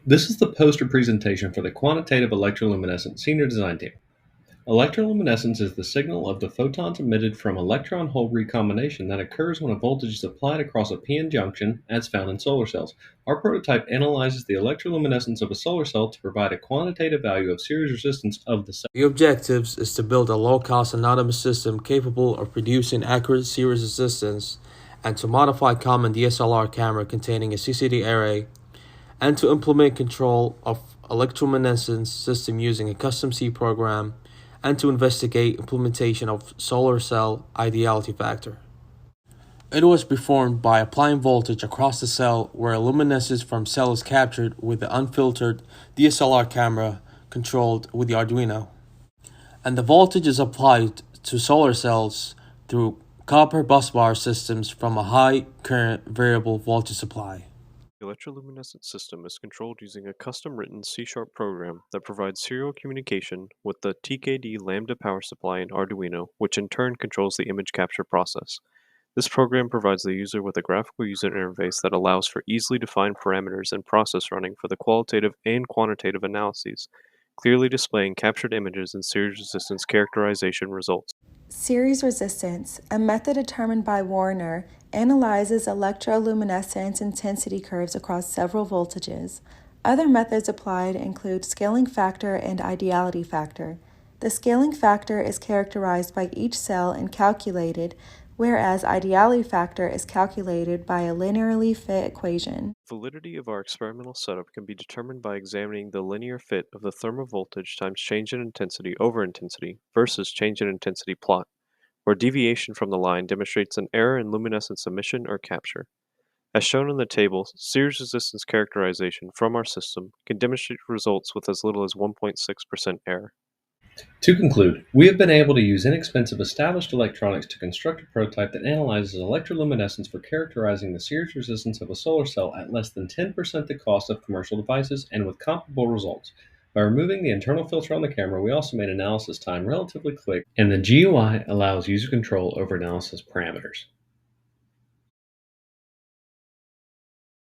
This is the poster presentation for the Quantitative Electroluminescence Senior Design Team. Electroluminescence is the signal of the photons emitted from electron-hole recombination that occurs when a voltage is applied across a p-n junction, as found in solar cells. Our prototype analyzes the electroluminescence of a solar cell to provide a quantitative value of series resistance of the cell. The objectives is to build a low-cost autonomous system capable of producing accurate series resistance and to modify common DSLR camera containing a CCD array and to implement control of electroluminescence system using a custom C program and to investigate implementation of solar cell ideality factor. It was performed by applying voltage across the cell where luminescence from cell is captured with the unfiltered DSLR camera controlled with the Arduino. And the voltage is applied to solar cells through copper busbar systems from a high current variable voltage supply. The electroluminescence system is controlled using a custom-written C# program that provides serial communication with the TKD lambda power supply in Arduino, which in turn controls the image capture process. This program provides the user with a graphical user interface that allows for easily defined parameters and process running for the qualitative and quantitative analyses, clearly displaying captured images and series resistance characterization results. Series resistance, a method determined by Warner, analyzes electroluminescence intensity curves across several voltages. Other methods applied include scaling factor and ideality factor. The scaling factor is characterized by each cell and calculated, whereas ideality factor is calculated by a linearly fit equation. Validity of our experimental setup can be determined by examining the linear fit of the thermal voltage times change in intensity over intensity versus change in intensity plot, where deviation from the line demonstrates an error in luminescence emission or capture. As shown in the table, series resistance characterization from our system can demonstrate results with as little as 1.6% error. To conclude, we have been able to use inexpensive established electronics to construct a prototype that analyzes electroluminescence for characterizing the series resistance of a solar cell at less than 10% the cost of commercial devices and with comparable results. By removing the internal filter on the camera, we also made analysis time relatively quick, and the GUI allows user control over analysis parameters.